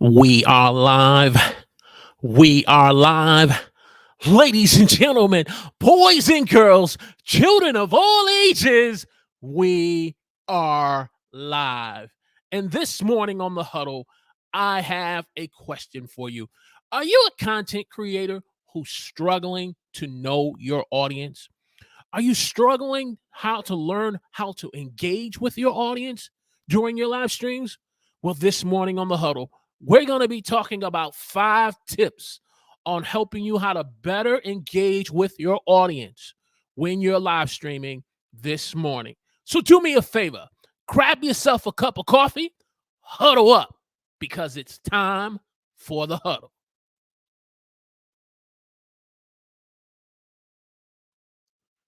We are live. We are live. Ladies and gentlemen, boys and girls, children of all ages, we are live. And this morning on the huddle, I have a question for you. Are you a content creator who's struggling to know your audience? Are you struggling how to learn how to engage with your audience during your live streams? Well, this morning on the huddle, we're going to be talking about 5 tips on helping you how to better engage with your audience when you're live streaming this morning. So do me a favor, grab yourself a cup of coffee, huddle up, because it's time for the huddle.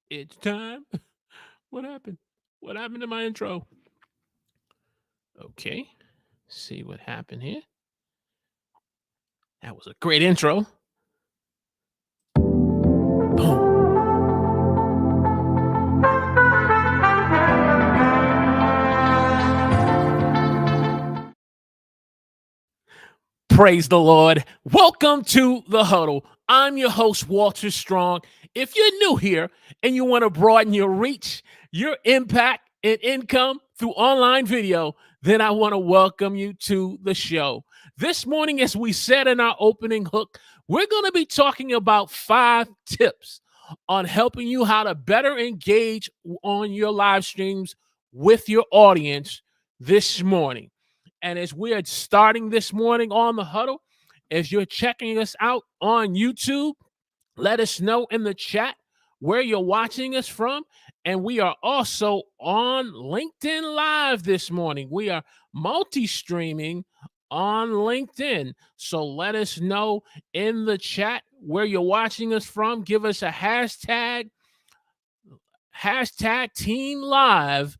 It's time. What happened? What happened to my intro? Okay, see what happened here. That was a great intro. Boom. Praise the Lord. Welcome to the huddle. I'm your host, Walter Strong. If you're new here and you want to broaden your reach, your impact, and income through online video, then I want to welcome you to the show. This morning, as we said in our opening hook, we're going to be talking about 5 tips on helping you how to better engage on your live streams with your audience this morning. And as we are starting this morning on the huddle, as you're checking us out on YouTube, let us know in the chat where you're watching us from. And we are also on LinkedIn Live this morning. We are multi-streaming on LinkedIn. So let us know in the chat where you're watching us from. Give us a hashtag Team Live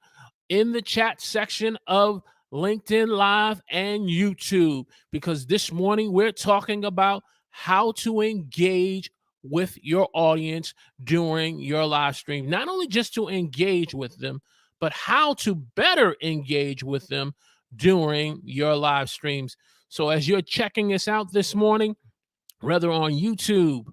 in the chat section of LinkedIn Live and YouTube, because this morning we're talking about how to engage with your audience during your live stream. Not only just to engage with them, but how to better engage with them during your live streams. So as you're checking us out this morning, whether on YouTube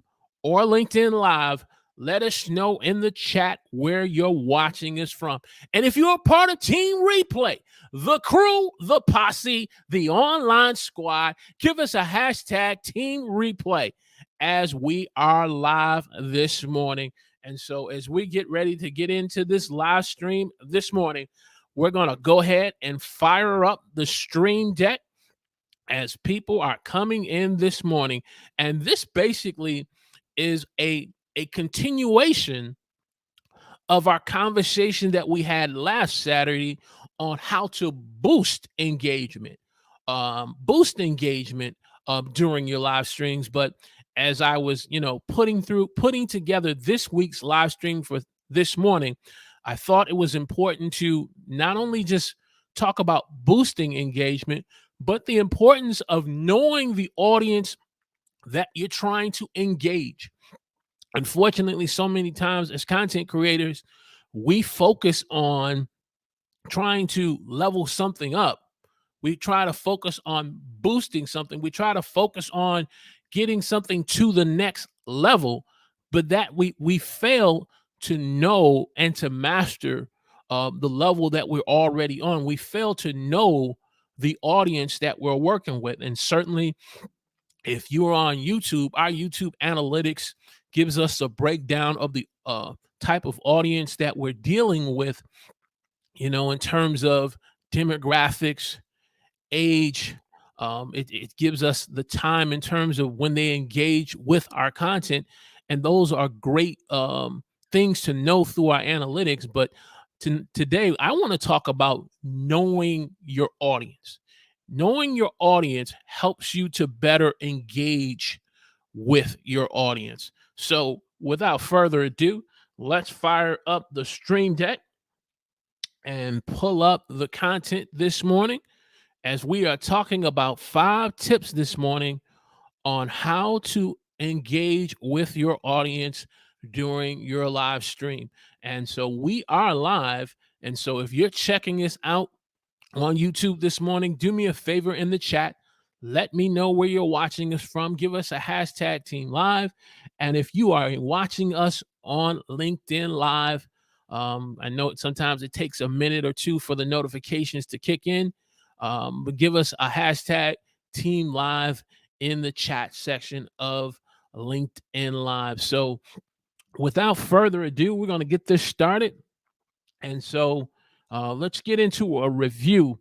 or LinkedIn Live, let us know in the chat where you're watching us from. And if you're a part of Team Replay, the crew, the posse, the online squad, give us a hashtag Team Replay as we are live this morning. And so as we get ready to get into this live stream this morning, we're going to go ahead and fire up the stream deck as people are coming in this morning. And this basically is a continuation of our conversation that we had last Saturday on how to boost engagement during your live streams. But as I was, putting together this week's live stream for this morning, I thought it was important to not only just talk about boosting engagement, but the importance of knowing the audience that you're trying to engage. Unfortunately, so many times as content creators, we focus on trying to level something up. We try to focus on boosting something. We try to focus on getting something to the next level, but that we fail to know and to master the level that we're already on. We fail to know the audience that we're working with. And certainly, if you're on YouTube, our YouTube analytics gives us a breakdown of the type of audience that we're dealing with, in terms of demographics, age. It gives us the time in terms of when they engage with our content. And those are great things to know through our analytics. But today, I want to talk about knowing your audience. Knowing your audience helps you to better engage with your audience. So without further ado, let's fire up the stream deck and pull up the content this morning, as we are talking about 5 tips this morning on how to engage with your audience during your live stream. And so we are live. And so if you're checking us out on YouTube this morning, do me a favor in the chat. Let me know where you're watching us from. Give us a hashtag Team Live. And if you are watching us on LinkedIn Live, I know sometimes it takes a minute or two for the notifications to kick in, but give us a hashtag Team Live in the chat section of LinkedIn Live. So without further ado, we're going to get this started. And so let's get into a review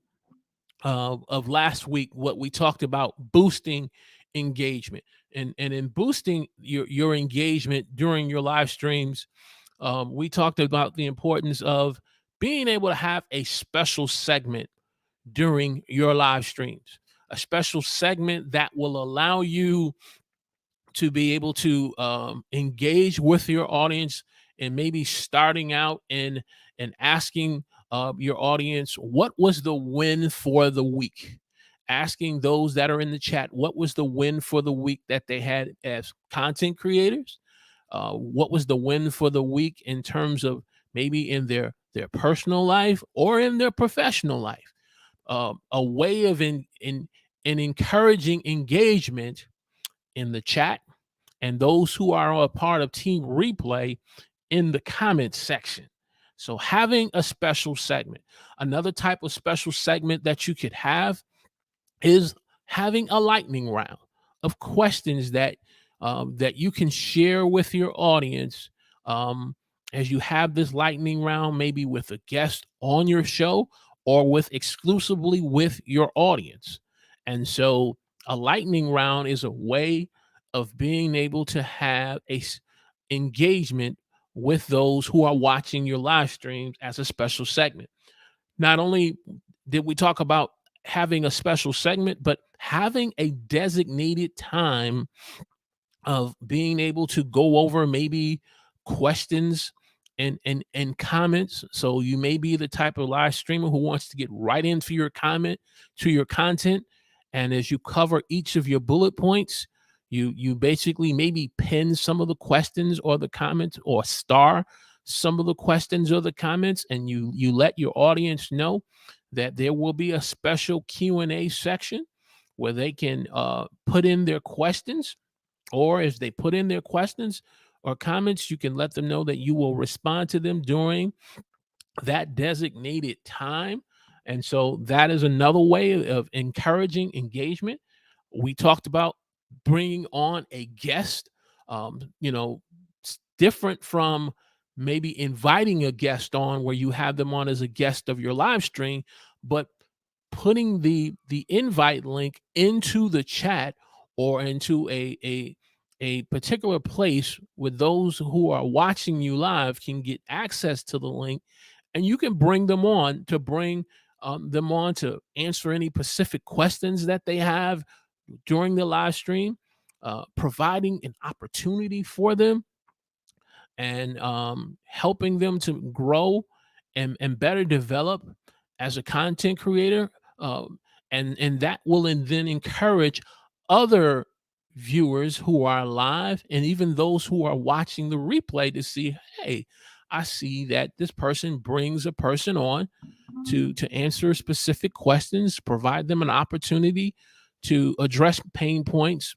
of last week, what we talked about boosting engagement. And in boosting your engagement during your live streams, we talked about the importance of being able to have a special segment during your live streams, a special segment that will allow you to be able to engage with your audience, and maybe starting out and asking your audience, what was the win for the week? Asking those that are in the chat, what was the win for the week that they had as content creators? What was the win for the week in terms of maybe in their personal life or in their professional life? A way of in encouraging engagement in the chat, and those who are a part of Team Replay in the comments section. So having a special segment. Another type of special segment that you could have is having a lightning round of questions that you can share with your audience, as you have this lightning round, maybe with a guest on your show or with exclusively with your audience. And so a lightning round is a way of being able to have engagement with those who are watching your live streams as a special segment. Not only did we talk about having a special segment, but having a designated time of being able to go over maybe questions and comments. So you may be the type of live streamer who wants to get right into your comment, to your content, and as you cover each of your bullet points, you basically maybe pin some of the questions or the comments, or star some of the questions or the comments, and you let your audience know that there will be a special Q&A section where they can put in their questions, or if they put in their questions or comments, you can let them know that you will respond to them during that designated time. And so that is another way of encouraging engagement. We talked about bringing on a guest, different from maybe inviting a guest on where you have them on as a guest of your live stream, but putting the invite link into the chat or into a particular place where those who are watching you live can get access to the link, and you can bring them on to answer any specific questions that they have during the live stream, providing an opportunity for them and helping them to grow and better develop as a content creator. And that will then encourage other viewers who are live and even those who are watching the replay to see, hey, I see that this person brings a person on to answer specific questions, provide them an opportunity to address pain points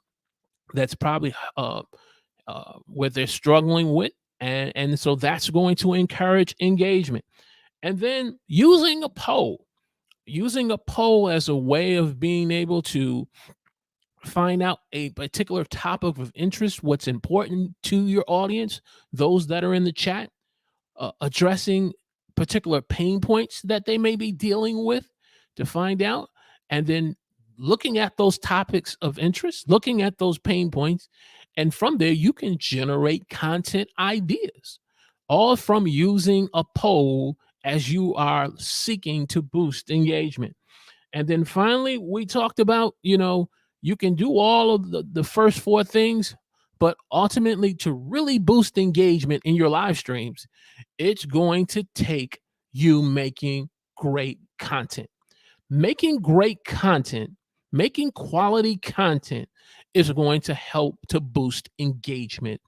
that's probably what they're struggling with. And so that's going to encourage engagement. And then using a poll as a way of being able to find out a particular topic of interest, what's important to your audience, those that are in the chat, addressing particular pain points that they may be dealing with to find out, and then looking at those topics of interest, looking at those pain points, and from there you can generate content ideas, all from using a poll as you are seeking to boost engagement. And then finally, we talked about, you can do all of the first four things, but ultimately to really boost engagement in your live streams, it's going to take you making great content. Making great content, making quality content is going to help to boost engagement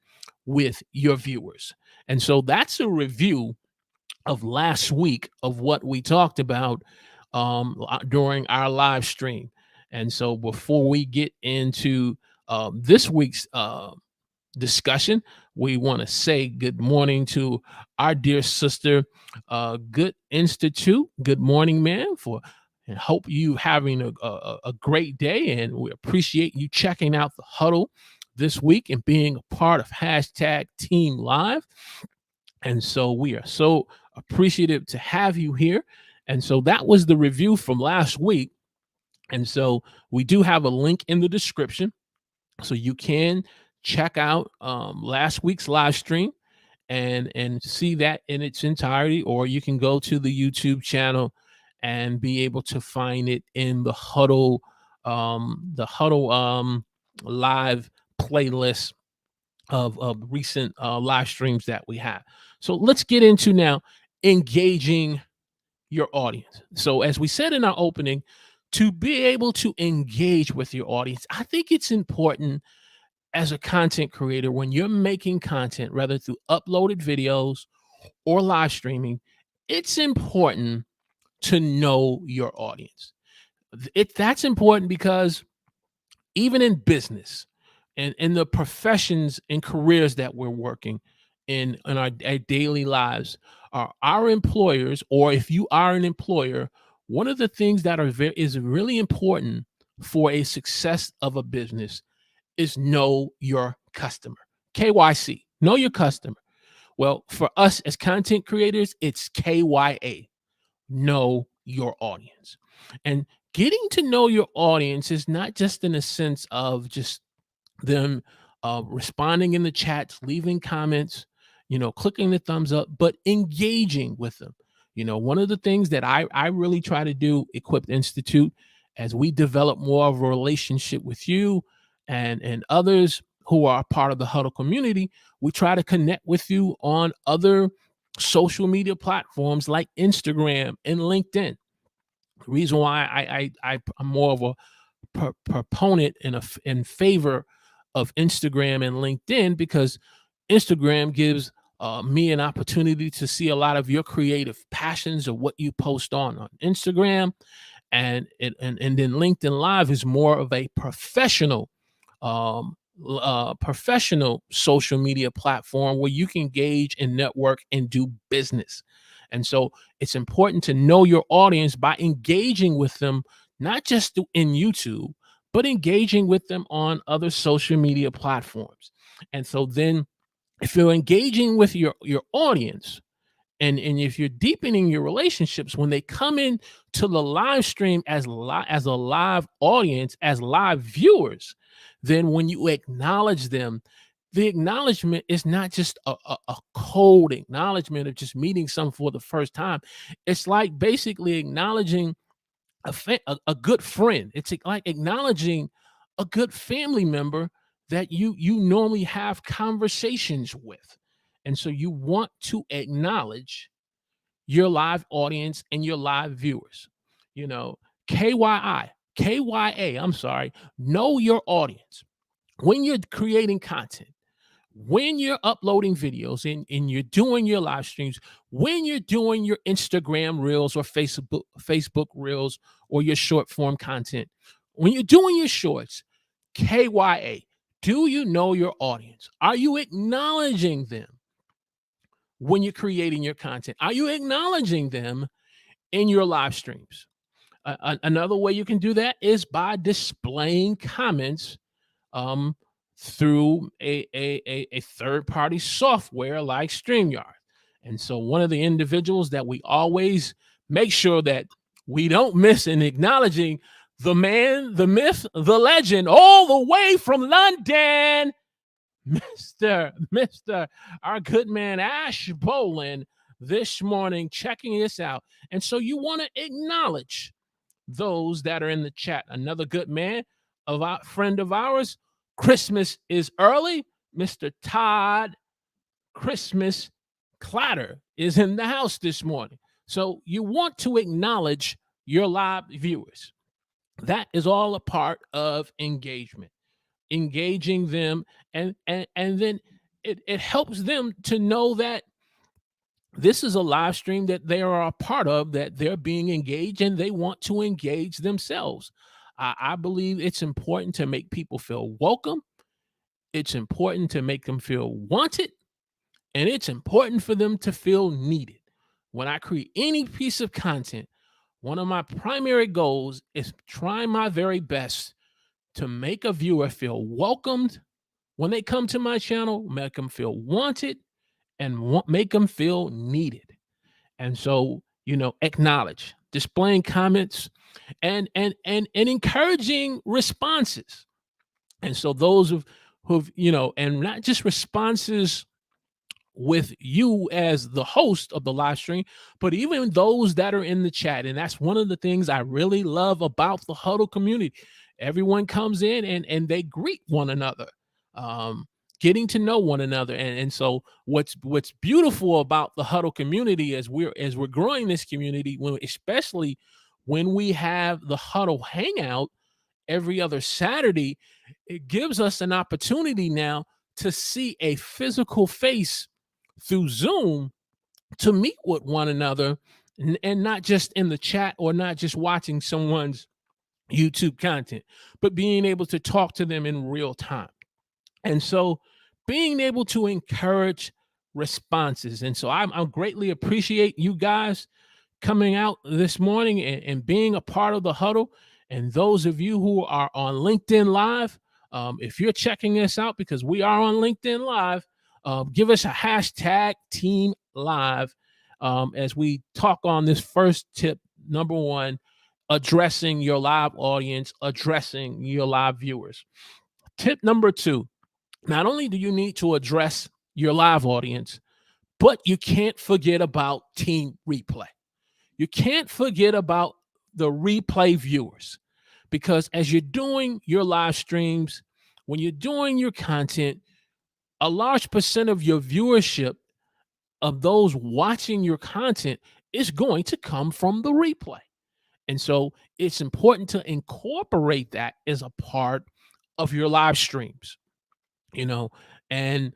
with your viewers. And so that's a review of last week of what we talked about during our live stream. And so before we get into this week's discussion, we want to say good morning to our dear sister, Good Institute. Good morning, man. And hope you having a great day, and we appreciate you checking out the huddle this week and being a part of hashtag Team Live. And so we are so appreciative to have you here. And so that was the review from last week. And so we do have a link in the description, so you can check out last week's live stream and see that in its entirety, or you can go to the YouTube channel and be able to find it in the huddle live playlist of recent live streams that we have. So let's get into now engaging your audience. So as we said in our opening, to be able to engage with your audience, I think it's important as a content creator, when you're making content, whether through uploaded videos or live streaming, it's important to know your audience. That's important because even in business and in the professions and careers that we're working in our daily lives, our employers, or if you are an employer, one of the things that is really important for a success of a business is know your customer. KYC, know your customer. Well, for us as content creators, it's KYA, know your audience. And getting to know your audience is not just in a sense of just them responding in the chats, leaving comments, clicking the thumbs up, but engaging with them. One of the things that I really try to do, Equipped Institute, as we develop more of a relationship with you and others who are part of the Huddle community, we try to connect with you on other social media platforms like Instagram and LinkedIn. The reason why I'm more of a proponent in favor of Instagram and LinkedIn, because Instagram gives me an opportunity to see a lot of your creative passions of what you post on Instagram, and then LinkedIn Live is more of a professional social media platform where you can engage and network and do business. And so it's important to know your audience by engaging with them, not just in YouTube, but engaging with them on other social media platforms. And so then if you're engaging with your audience, and if you're deepening your relationships, when they come in to the live stream as a live audience, as live viewers, then when you acknowledge them, the acknowledgement is not just a cold acknowledgement of just meeting someone for the first time. It's like basically acknowledging a good friend. It's like acknowledging a good family member that you normally have conversations with. And so you want to acknowledge your live audience and your live viewers. KYA, I'm sorry, know your audience. When you're creating content, when you're uploading videos and you're doing your live streams, when you're doing your Instagram reels or Facebook reels or your short form content, when you're doing your shorts, KYA, do you know your audience? Are you acknowledging them when you're creating your content? Are you acknowledging them in your live streams? Another way you can do that is by displaying comments through a third-party software like StreamYard. And so one of the individuals that we always make sure that we don't miss in acknowledging, the man, the myth, the legend, all the way from London, Mr. Our good man Ash Bolin, this morning checking this out. And so you want to acknowledge those that are in the chat. Another good man, friend of ours, Christmas is early. Mr. Todd Christmas Clatter is in the house this morning. So you want to acknowledge your live viewers. That is all a part of engagement, engaging them, and then it helps them to know that this is a live stream that they are a part of, that they're being engaged and they want to engage themselves. I believe it's important to make people feel welcome. It's important to make them feel wanted, and it's important for them to feel needed. When I create any piece of content, one of my primary goals is trying my very best to make a viewer feel welcomed when they come to my channel, make them feel wanted, and make them feel needed. And so, acknowledge, displaying comments, and encouraging responses. And so those who've, and not just responses with you as the host of the live stream, but even those that are in the chat. And that's one of the things I really love about the Huddle community. Everyone comes in and they greet one another, um, getting to know one another. And so what's beautiful about the Huddle community as we're growing this community, especially when we have the Huddle Hangout every other Saturday, it gives us an opportunity now to see a physical face through Zoom, to meet with one another, and not just in the chat or not just watching someone's YouTube content, but being able to talk to them in real time. And so being able to encourage responses. And so I greatly appreciate you guys coming out this morning and being a part of the Huddle. And those of you who are on LinkedIn Live, if you're checking us out, because we are on LinkedIn Live, give us a hashtag Team Live as we talk on this first tip, number one, addressing your live audience, addressing your live viewers. Tip number two, not only do you need to address your live audience, but you can't forget about team replay. You can't forget about the replay viewers, because as you're doing your live streams, when you're doing your content, a large percent of your viewership of those watching your content is going to come from the replay. And so it's important to incorporate that as a part of your live streams, and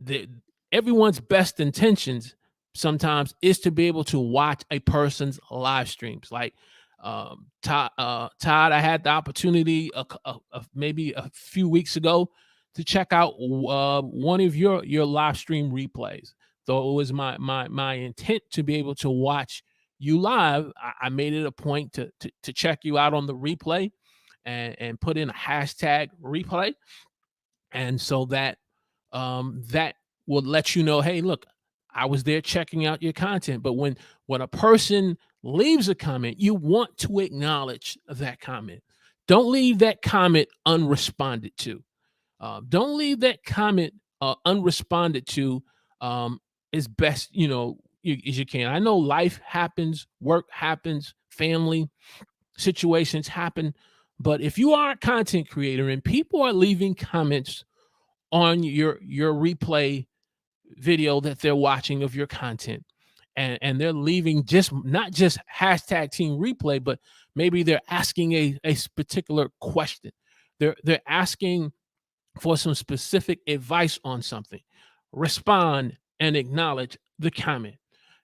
the everyone's best intentions sometimes is to be able to watch a person's live streams. Like Todd, I had the opportunity maybe a few weeks ago to check out one of your live stream replays. So it was my intent to be able to watch you live. I made it a point to check you out on the replay and put in a hashtag replay. And so that that will let you know, hey, look, I was there checking out your content. But when a person leaves a comment, you want to acknowledge that comment. Don't leave that comment unresponded to. Don't leave that comment unresponded to, as best as you can. I know life happens, work happens, family situations happen, but if you are a content creator and people are leaving comments on your replay video that they're watching of your content, and they're leaving not just hashtag team replay, but maybe they're asking a particular question, they're asking for some specific advice on something, respond and acknowledge the comment.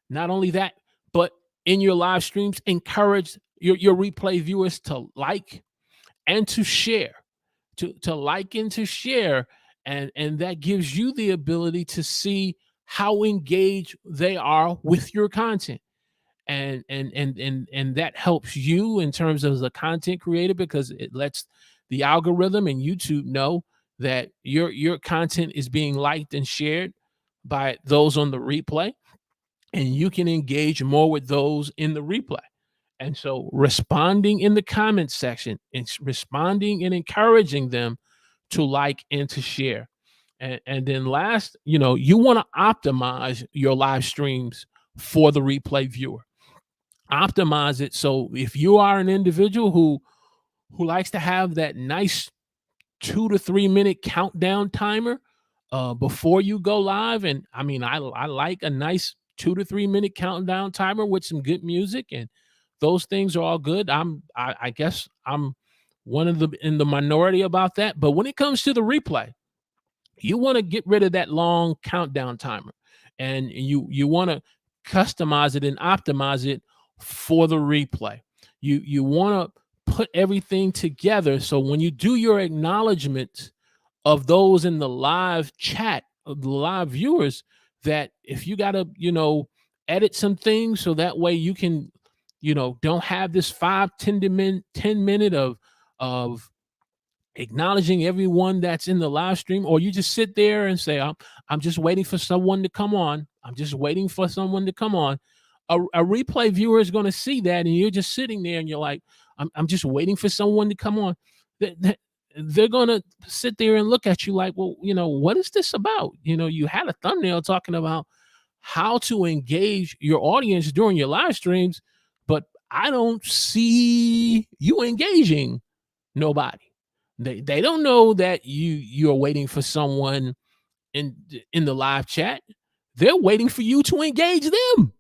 Not only that, but in your live streams, encourage your replay viewers to like and to share, to like and to share, and that gives you the ability to see how engaged they are with your content, and that helps you in terms of the content creator, because it lets the algorithm and YouTube know that your content is being liked and shared by those on the replay, and you can engage more with those in the replay. And so responding in the comments section and responding and encouraging them to like and to share. And then last, you want to optimize your live streams for the replay viewer. Optimize it so if you are an individual who likes to have that nice 2 to 3 minute countdown timer before you go live, and I mean I like a nice 2 to 3 minute countdown timer with some good music, and those things are all good. I guess I'm one of in the minority about that, but when it comes to the replay, you want to get rid of that long countdown timer, and you want to customize it and optimize it for the replay. You want to put everything together. So when you do your acknowledgement of those in the live chat, of the live viewers, that if you got to, edit some things so that way you can, don't have this 10 minute of acknowledging everyone that's in the live stream, or you just sit there and say, I'm just waiting for someone to come on. I'm just waiting for someone to come on. A replay viewer is going to see that, and you're just sitting there and you're like, I'm just waiting for someone to come on. They're going to sit there and look at you like, well, what is this about? You had a thumbnail talking about how to engage your audience during your live streams, but I don't see you engaging nobody. They don't know that you're waiting for someone in the live chat. They're waiting for you to engage them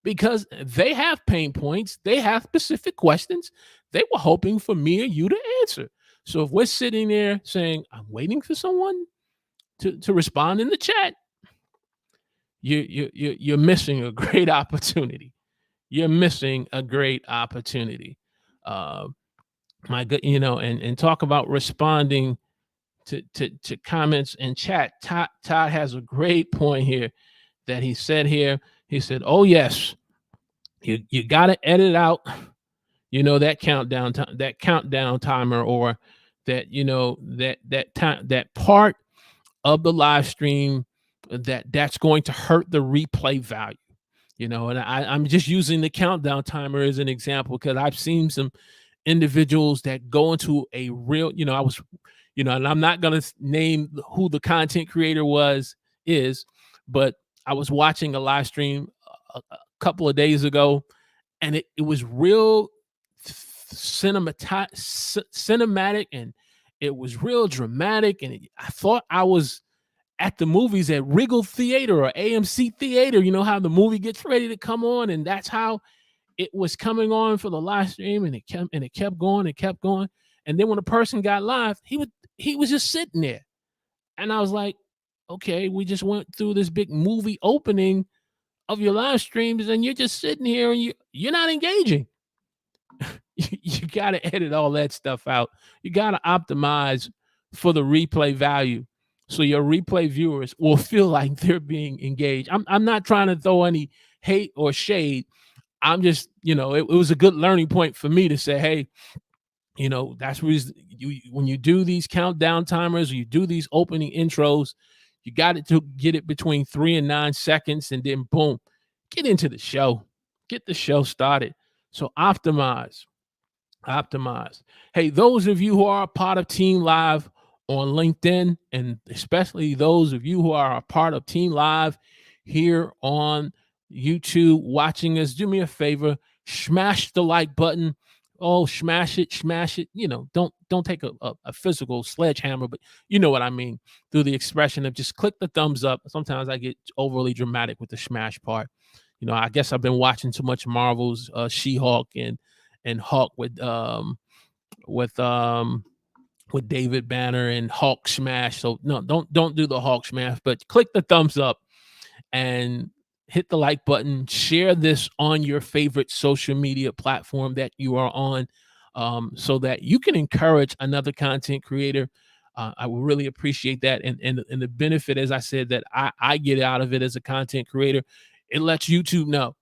because they have pain points. They have specific questions. They were hoping for me or you to answer. So if we're sitting there saying, I'm waiting for someone to respond in the chat, you're missing a great opportunity. You're missing a great opportunity. My good, and talk about responding to comments and chat. Todd has a great point here that he said here. He said, "Oh yes, you got to edit out, that countdown timer, or that that time, that part of the live stream that's going to hurt the replay value." And I'm just using the countdown timer as an example because I've seen some individuals that go into a real, I was, and I'm not going to name who the content creator is, but I was watching a live stream a couple of days ago, and it was real cinematic, and it was real dramatic, and I thought I was at the movies at Regal Theater or AMC Theater. You know how the movie gets ready to come on, and that's how it was coming on for the live stream, and it kept going, and then when a person got live, he was just sitting there, and I was like, okay, we just went through this big movie opening of your live streams, and you're just sitting here and you're not engaging. You got to edit all that stuff out. You got to optimize for the replay value, so your replay viewers will feel like they're being engaged. I'm not trying to throw any hate or shade. I'm just, it was a good learning point for me to say, hey, that's when you do these countdown timers, or you do these opening intros, you got to get it between 3 and 9 seconds, and then boom, get into the show, get the show started. So optimize. Hey, those of you who are a part of Team Live on LinkedIn, and especially those of you who are a part of Team Live here on YouTube watching us, do me a favor, smash the like button. Oh, smash it. Don't take a physical sledgehammer, but you know what I mean, through the expression of just click the thumbs up. Sometimes I get overly dramatic with the smash part. I guess I've been watching too much Marvel's She-Hulk and Hulk with David Banner and Hulk smash. So no, don't do the Hulk smash, but click the thumbs up and hit the like button. Share this on your favorite social media platform that you are on, so that you can encourage another content creator. I would really appreciate that. And the benefit, as I said, that I get out of it as a content creator, it lets YouTube know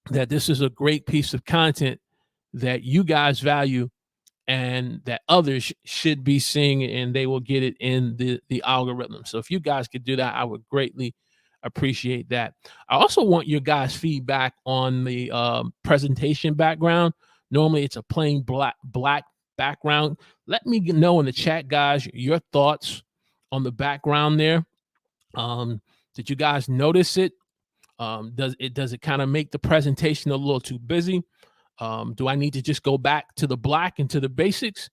that this is a great piece of content that you guys value, and that others should be seeing, and they will get it in the algorithm. So if you guys could do that, I would greatly appreciate that. I also want your guys' feedback on the presentation background. Normally it's a plain black background. Let me know in the chat, guys, your thoughts on the background there. Did you guys notice it? Does it kind of make the presentation a little too busy? Do I need to just go back to the black and to the basics,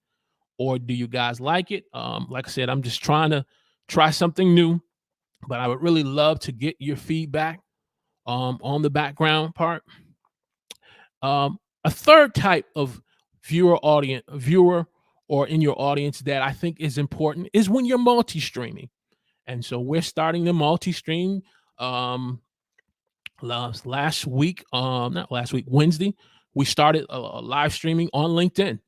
or do you guys like it? Like I said, I'm just trying to try something new, but I would really love to get your feedback on the background part. A third type of viewer or in your audience that I think is important is when you're multi-streaming. And so we're starting the multi-stream Wednesday, we started live streaming on LinkedIn.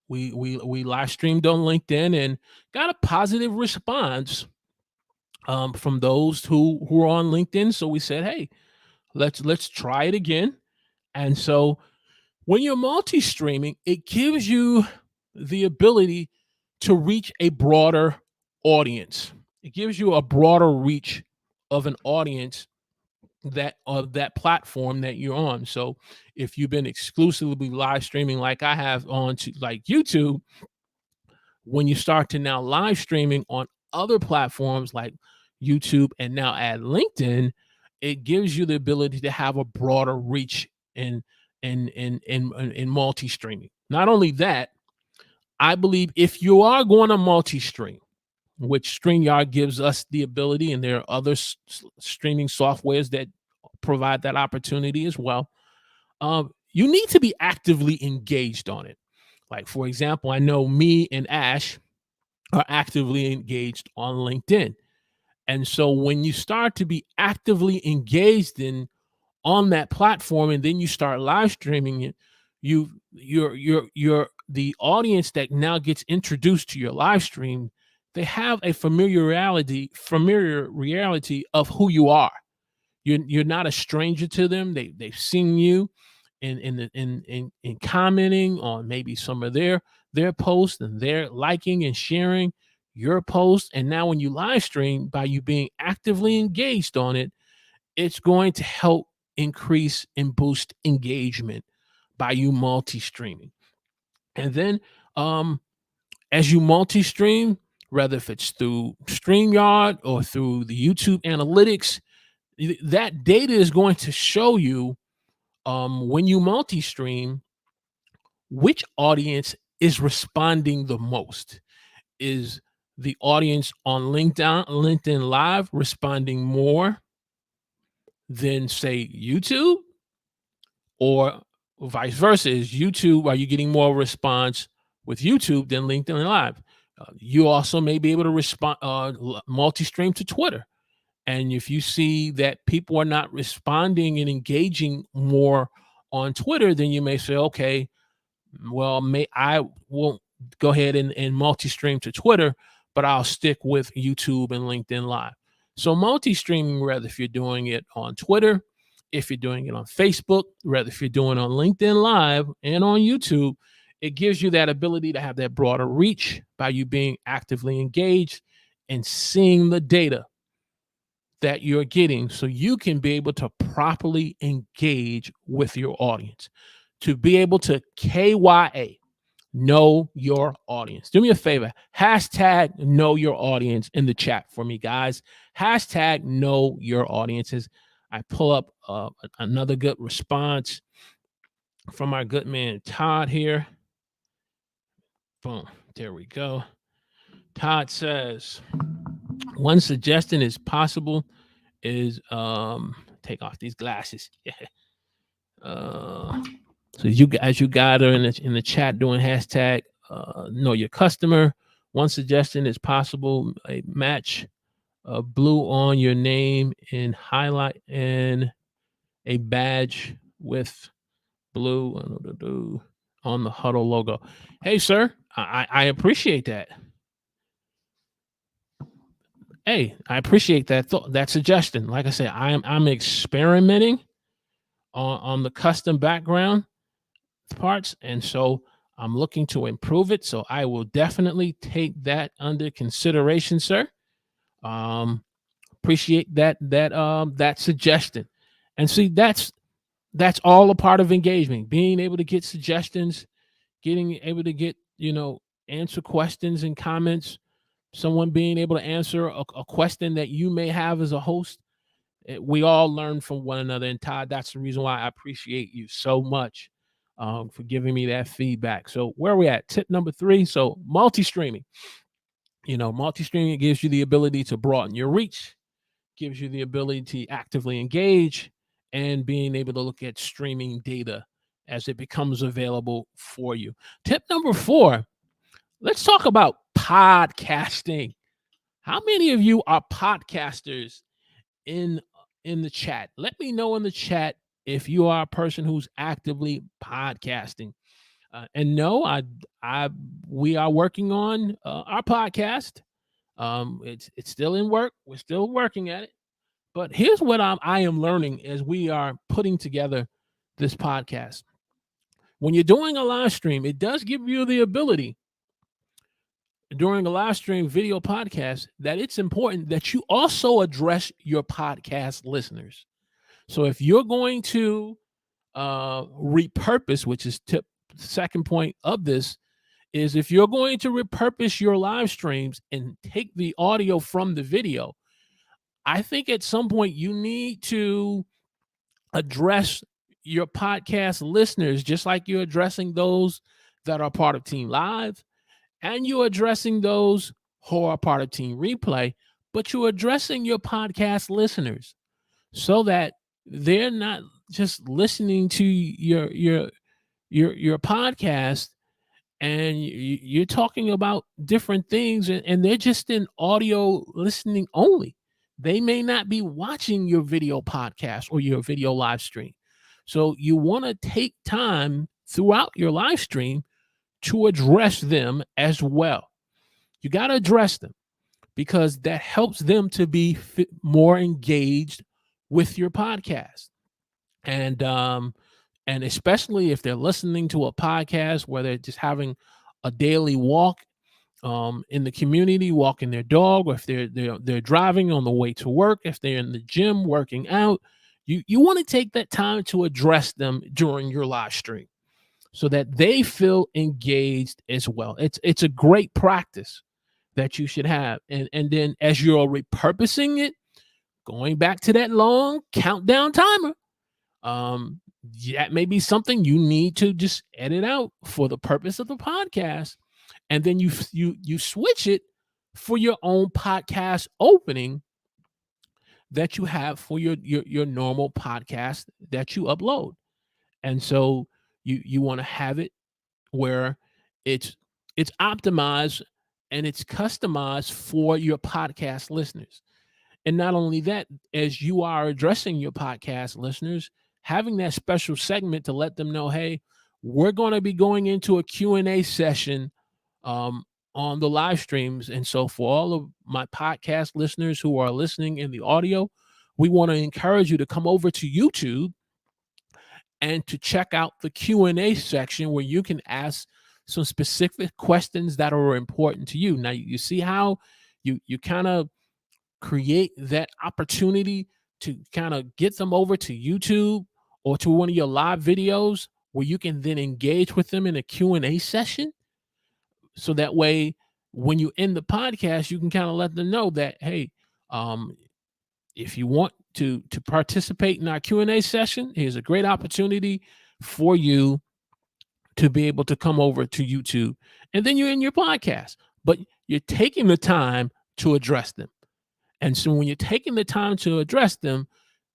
we live streamed on LinkedIn and got a positive response from those who are on LinkedIn. So we said, hey, let's try it again. And so when you're multi-streaming, it gives you the ability to reach a broader audience. It gives you a broader reach of an audience that of that platform that you're on. So if you've been exclusively live streaming like I have on to like YouTube, when you start to now live streaming on other platforms like YouTube and now add LinkedIn, it gives you the ability to have a broader reach in multi-streaming. Not only that, I believe if you are going to multi-stream, which StreamYard gives us the ability, and there are other streaming softwares that provide that opportunity as well. You need to be actively engaged on it. Like, for example, I know me and Ash are actively engaged on LinkedIn. And so when you start to be actively engaged in on that platform and then you start live streaming it, you're the audience that now gets introduced to your live stream, they have a familiar reality of who you are. You're not a stranger to them. They've seen you in commenting on maybe some of their posts, and they're liking and sharing your post. And now when you live stream, by you being actively engaged on it, it's going to help increase and boost engagement by you multi-streaming. And then as you multi-stream, whether if it's through StreamYard or through the YouTube analytics, that data is going to show you when you multi-stream which audience is responding the most. Is the audience on LinkedIn Live responding more than, say, YouTube? Or vice versa? Is YouTube, are you getting more response with YouTube than LinkedIn Live? You also may be able to respond multi-stream to Twitter. And if you see that people are not responding and engaging more on Twitter, then you may say, okay, well, I won't go ahead and multi-stream to Twitter, but I'll stick with YouTube and LinkedIn Live. So multi-streaming, whether if you're doing it on Twitter, if you're doing it on Facebook, whether if you're doing it on LinkedIn Live and on YouTube, it gives you that ability to have that broader reach by you being actively engaged and seeing the data that you're getting, so you can be able to properly engage with your audience, to be able to KYA, know your audience. Do me a favor, hashtag know your audience in the chat for me, guys. Hashtag know your audiences. I pull up another good response from our good man Todd here. Boom, there we go. Todd says, one suggestion is possible is take off these glasses. So you as you got her in the chat doing hashtag know your customer. One suggestion is possible a match blue on your name and highlight and a badge with blue on the huddle logo. Hey, sir, I appreciate that. Hey, I appreciate that suggestion. Like I said, I'm experimenting on the custom background parts, and so I'm looking to improve it. So I will definitely take that under consideration, sir. Appreciate that suggestion. And see, that's all a part of engagement, being able to get suggestions, getting able to get, answer questions and comments, someone being able to answer a question that you may have as a host. We all learn from one another. And Todd, that's the reason why I appreciate you so much for giving me that feedback. So where are we at? Tip number 3. So multi-streaming. Multi-streaming gives you the ability to broaden your reach, gives you the ability to actively engage, and being able to look at streaming data as it becomes available for you. Tip number 4, let's talk about podcasting. How many of you are podcasters in the chat? Let me know in the chat if you are a person who's actively podcasting. And no, we are working on our podcast. It's still in work. We're still working at it. But here's what I am learning as we are putting together this podcast. When you're doing a live stream, it does give you the ability during a live stream video podcast that it's important that you also address your podcast listeners. So if you're going to repurpose, which is second point of this, is if you're going to repurpose your live streams and take the audio from the video, I think at some point you need to address your podcast listeners just like you're addressing those that are part of Team Live, and you're addressing those who are part of Team Replay, but you're addressing your podcast listeners so that they're not just listening to your podcast and you're talking about different things, and they're just in audio listening only. They may not be watching your video podcast or your video live stream. So you want to take time throughout your live stream to address them as well. You got to address them because that helps them to be more engaged with your podcast. And especially if they're listening to a podcast where they're just having a daily walk in the community, walking their dog, or if they're driving on the way to work, if they're in the gym working out, you want to take that time to address them during your live stream so that they feel engaged as well. It's a great practice that you should have. And then as you're repurposing it, going back to that long countdown timer, that may be something you need to just edit out for the purpose of the podcast, and then you switch it for your own podcast opening that you have for your normal podcast that you upload. And so you want to have it where it's optimized and it's customized for your podcast listeners. And not only that, as you are addressing your podcast listeners, having that special segment to let them know, hey, we're going to be going into a Q&A session on the live streams. And so for all of my podcast listeners who are listening in the audio, we want to encourage you to come over to YouTube and to check out the Q&A section where you can ask some specific questions that are important to you. Now, you see how you kind of create that opportunity to kind of get them over to YouTube or to one of your live videos where you can then engage with them in a Q&A session. So that way, when you end the podcast, you can kind of let them know that, hey, if you want to participate in our Q&A session, here's a great opportunity for you to be able to come over to YouTube. And then you're in your podcast, but you're taking the time to address them. And so when you're taking the time to address them,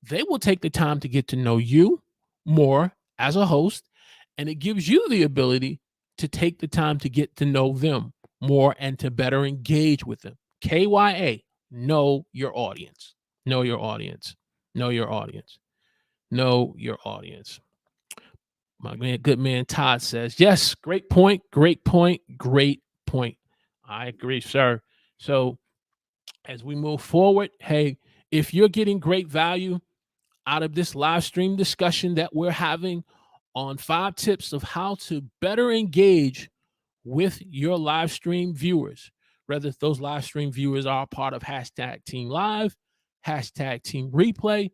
they will take the time to get to know you more as a host, and it gives you the ability to take the time to get to know them more and to better engage with them. KYA, know your audience. Know your audience. Know your audience. Know your audience. My good man Todd says, yes, great point, great point, great point. I agree, sir. So as we move forward, hey, if you're getting great value out of this live stream discussion that we're having on 5 tips of how to better engage with your live stream viewers, whether those live stream viewers are part of hashtag Team Live, hashtag Team Replay,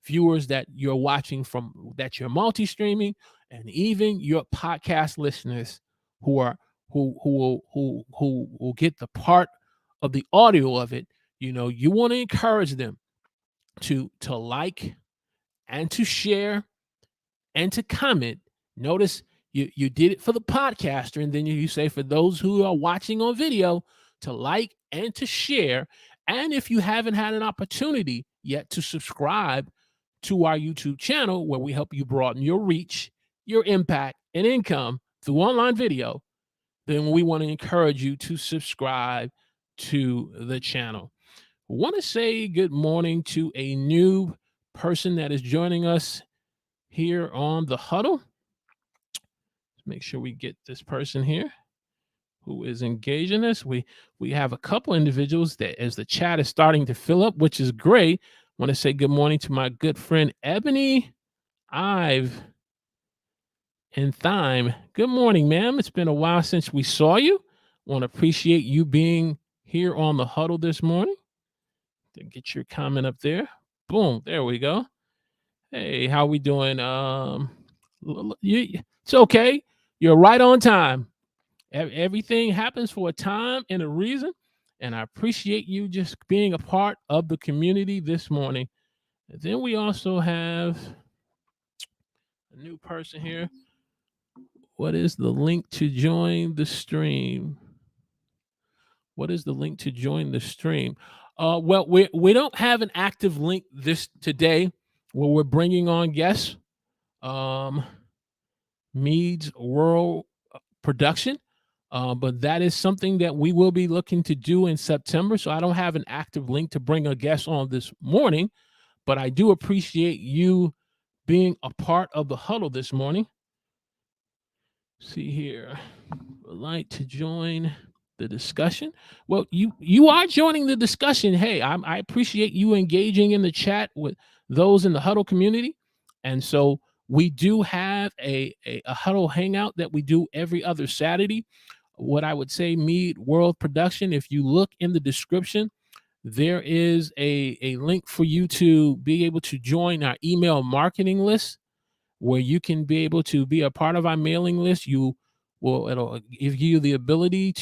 viewers that you're watching from that you're multi-streaming, and even your podcast listeners who will get the part of the audio of it. You know, you want to encourage them to like and to share and to comment. Notice you did it for the podcaster, and then you say for those who are watching on video to like and to share. And if you haven't had an opportunity yet to subscribe to our YouTube channel where we help you broaden your reach, your impact, and income through online video, then we want to encourage you to subscribe to the channel. I want to say good morning to a new person that is joining us here on the huddle. Let's make sure we get this person here who is engaging us. We have a couple individuals that, as the chat is starting to fill up, which is great. I want to say good morning to my good friend Ebony, Ive, and Thyme. Good morning, ma'am. It's been a while since we saw you. Want to appreciate you being here on the huddle this morning. To get your comment up there. Boom, there we go. Hey, how we doing? It's okay. You're right on time. Everything happens for a time and a reason, and I appreciate you just being a part of the community this morning. And then we also have a new person here. What is the link to join the stream? What is the link to join the stream? Well, we don't have an active link this today where we're bringing on guests. Mead's World Production. But that is something that we will be looking to do in September. So I don't have an active link to bring a guest on this morning, but I do appreciate you being a part of the huddle this morning. See here, would like to join the discussion. Well, you are joining the discussion. Hey, I appreciate you engaging in the chat with those in the huddle community. And so we do have a huddle hangout that we do every other Saturday. What I would say, Mead World Production, if you look in the description, there is a link for you to be able to join our email marketing list, where you can be able to be a part of our mailing list. It'll give you the ability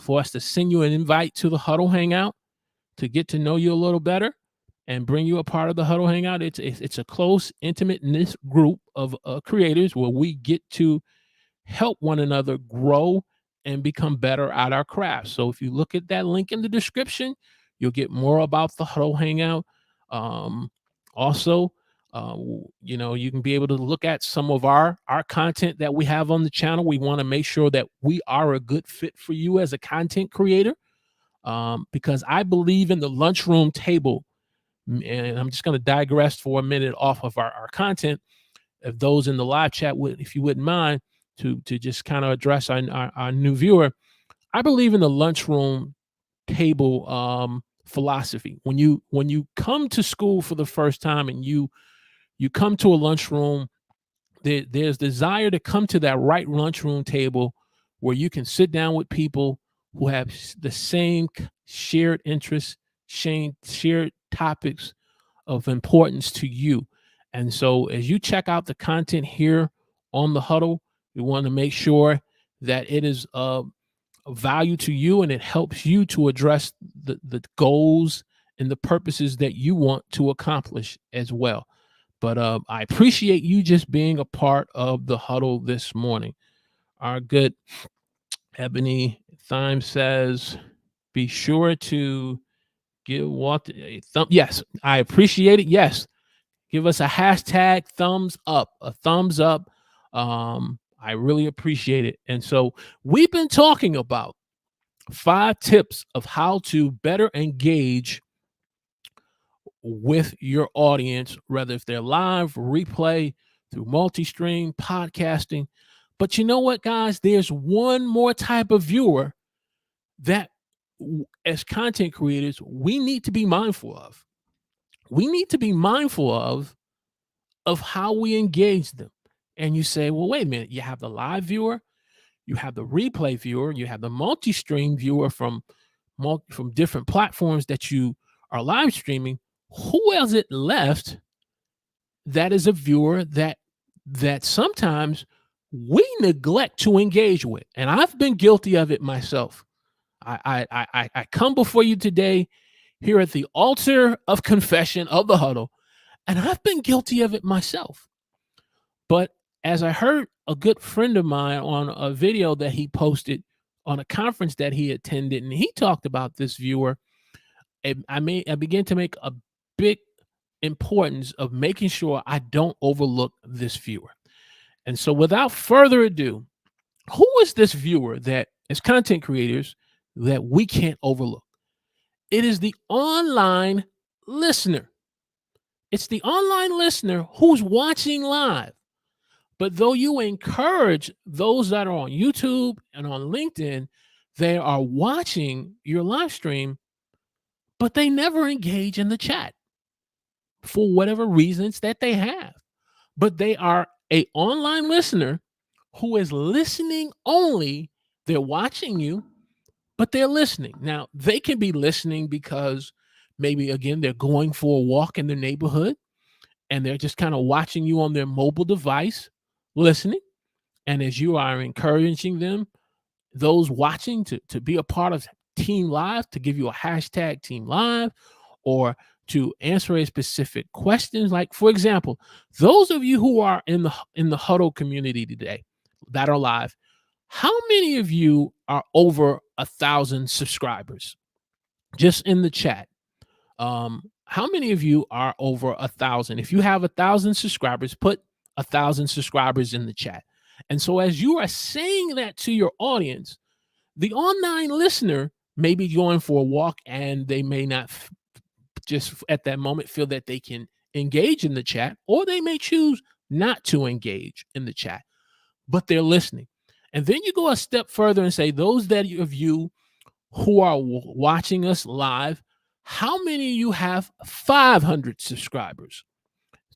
for us to send you an invite to the huddle hangout to get to know you a little better and bring you a part of the huddle hangout. It's a close, intimate group of creators where we get to help one another grow and become better at our craft. So if you look at that link in the description, you'll get more about the huddle hangout. Also, you can be able to look at some of our content that we have on the channel. We want to make sure that we are a good fit for you as a content creator, because I believe in the lunchroom table. And I'm just going to digress for a minute off of our content. If those in the live chat would, if you wouldn't mind, to just kind of address our new viewer, I believe in the lunchroom table philosophy. When you come to school for the first time and you come to a lunchroom, there's desire to come to that right lunchroom table where you can sit down with people who have the same shared interests, shared topics of importance to you. And so as you check out the content here on the huddle, we want to make sure that it is of value to you and it helps you to address the goals and the purposes that you want to accomplish as well. But I appreciate you just being a part of the huddle this morning. Our good Ebony Thyme says, be sure to give Walter a thumb. Yes, I appreciate it. Yes. Give us a hashtag thumbs up, a thumbs up. I really appreciate it. And so we've been talking about 5 tips of how to better engage with your audience, whether if they're live, replay, through multi-stream, podcasting. But you know what, guys? There's one more type of viewer that, as content creators, we need to be mindful of. We need to be mindful of how we engage them. And you say, well, wait a minute, you have the live viewer, you have the replay viewer, you have the multi-stream viewer from different platforms that you are live streaming. Who is it left that is a viewer that sometimes we neglect to engage with? And I've been guilty of it myself. I come before you today here at the altar of confession of the huddle, and I've been guilty of it myself. But as I heard a good friend of mine on a video that he posted on a conference that he attended, and he talked about this viewer, I began to make a big importance of making sure I don't overlook this viewer. And so without further ado, who is this viewer that, as content creators, that we can't overlook? It is the online listener. It's the online listener who's watching live, But though you encourage those that are on YouTube and on LinkedIn, they are watching your live stream, but they never engage in the chat for whatever reasons that they have. But they are a online listener who is listening only. They're watching you, but they're listening. Now, they can be listening because maybe, again, they're going for a walk in their neighborhood and they're just kind of watching you on their mobile device, listening. And as you are encouraging them, those watching, to be a part of Team Live, to give you a hashtag Team Live, or to answer a specific questions. Like, for example, those of you who are in the huddle community today that are live, how many of you are over 1,000 subscribers? Just in the chat. How many of you are over 1,000? If you have 1,000 subscribers, put 1,000 subscribers in the chat. And so as you are saying that to your audience, the online listener may be going for a walk and they may not just at that moment feel that they can engage in the chat, or they may choose not to engage in the chat, but they're listening. And then you go a step further and say, those that of you who are watching us live, how many of you have 500 subscribers?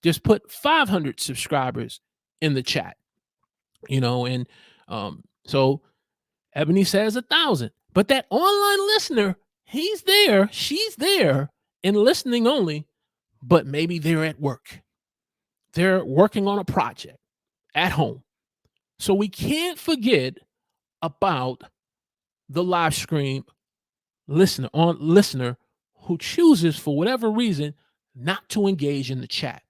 Just put 500 subscribers in the chat, and so Ebony says 1,000, but that online listener, he's there, she's there and listening only, but maybe they're at work. They're working on a project at home. So we can't forget about the live stream listener who chooses, for whatever reason, not to engage in the chat.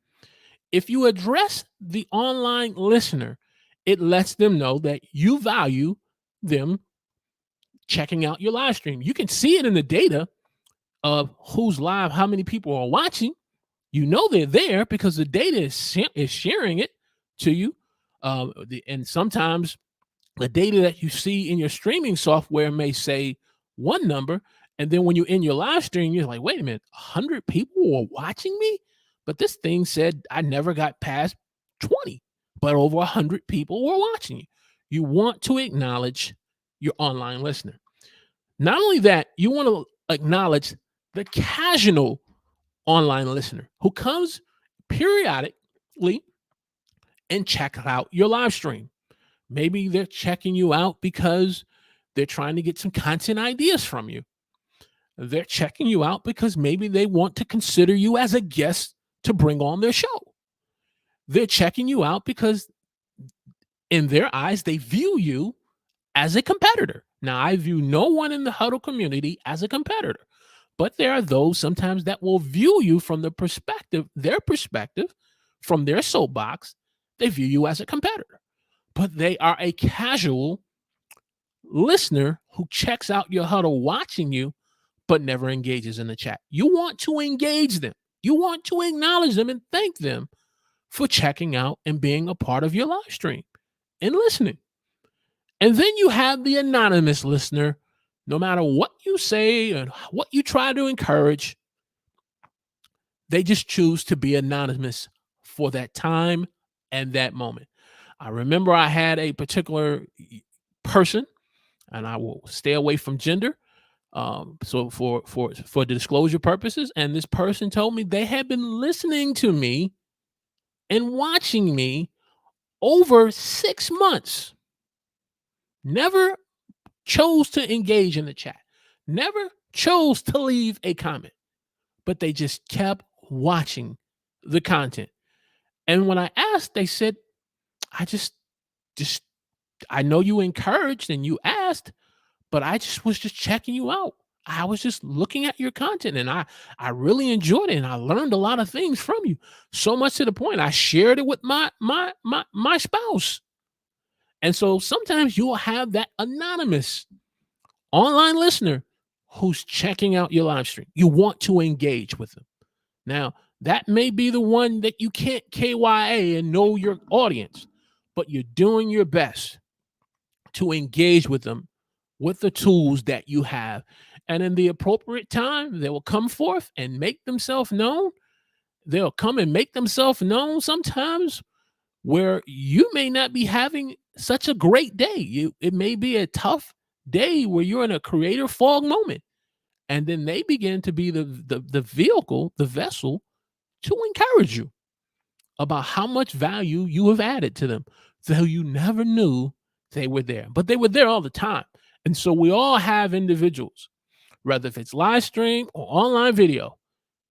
If you address the online listener, it lets them know that you value them checking out your live stream. You can see it in the data of who's live, how many people are watching. You know they're there because the data is sharing it to you. And sometimes the data that you see in your streaming software may say one number, and then when you're in your live stream, you're like, wait a minute, 100 people were watching me? But this thing said I never got past 20, but over 100 people were watching you. You want to acknowledge your online listener. Not only that, you want to acknowledge the casual online listener who comes periodically and check out your live stream. Maybe they're checking you out because they're trying to get some content ideas from you. They're checking you out because maybe they want to consider you as a guest to bring on their show. They're checking you out because in their eyes, they view you as a competitor. Now, I view no one in the huddle community as a competitor, but there are those sometimes that will view you from their perspective, from their soapbox. They view you as a competitor, but they are a casual listener who checks out your huddle watching you, but never engages in the chat. You want to engage them. You want to acknowledge them and thank them for checking out and being a part of your live stream and listening. And then you have the anonymous listener. No matter what you say and what you try to encourage, they just choose to be anonymous for that time and that moment. I remember I had a particular person, and I will stay away from gender, so for disclosure purposes, and this person told me they had been listening to me and watching me over 6 months. Never chose to engage in the chat, never chose to leave a comment, but they just kept watching the content. And when I asked, they said, I know you encouraged and you asked, but I just was just checking you out. I was just looking at your content, and I really enjoyed it, and I learned a lot of things from you. So much to the point I shared it with my spouse. And so sometimes you will have that anonymous online listener who's checking out your live stream. You want to engage with them. Now, that may be the one that you can't KYA and know your audience, but you're doing your best to engage with them with the tools that you have. And in the appropriate time, they will come forth and make themselves known. They'll come and make themselves known sometimes where you may not be having such a great day. It may be a tough day where you're in a creative fog moment. And then they begin to be the vehicle, the vessel to encourage you about how much value you have added to them, though you never knew they were there. But they were there all the time. And so we all have individuals, whether if it's live stream or online video,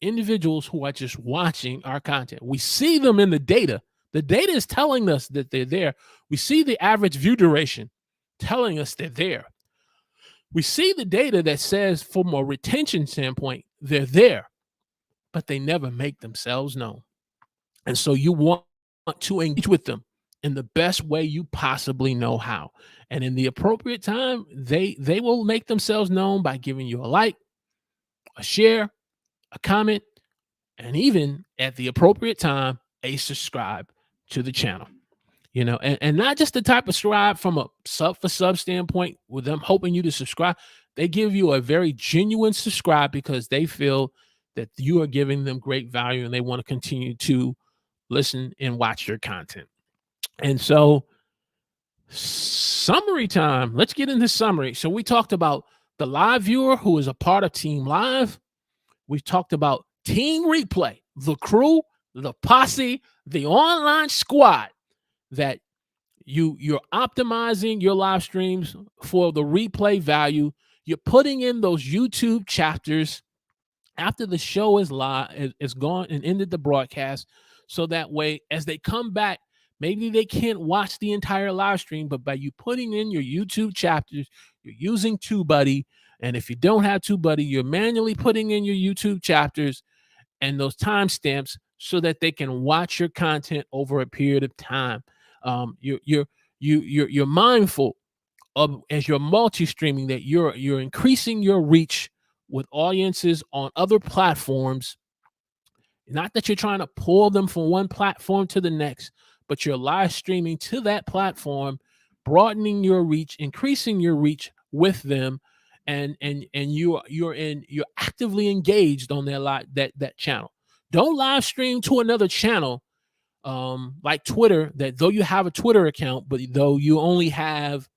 individuals who are just watching our content. We see them in the data. The data is telling us that they're there. We see the average view duration telling us they're there. We see the data that says, from a retention standpoint, they're there, but they never make themselves known. And so you want to engage with them in the best way you possibly know how. And in the appropriate time, they will make themselves known by giving you a like, a share, a comment, and even at the appropriate time, a subscribe to the channel. And not just the type of subscribe from a sub for sub standpoint with them hoping you to subscribe. They give you a very genuine subscribe because they feel that you are giving them great value and they want to continue to listen and watch your content. And so, summary time. Let's get into summary. So we talked about the live viewer who is a part of Team Live. We talked about Team Replay, the crew, the posse, the online squad that you're optimizing your live streams for the replay value. You're putting in those YouTube chapters after the show is live, is gone and ended the broadcast. So that way, as they come back, maybe they can't watch the entire live stream, but by you putting in your YouTube chapters, you're using TubeBuddy. And if you don't have TubeBuddy, you're manually putting in your YouTube chapters and those timestamps so that they can watch your content over a period of time. You're mindful of, as you're multi-streaming, that you're increasing your reach with audiences on other platforms. Not that you're trying to pull them from one platform to the next, but you're live streaming to that platform, broadening your reach, increasing your reach with them, and you're actively engaged on that channel. Don't live stream to another channel like Twitter, that though you have a Twitter account, but though you only have,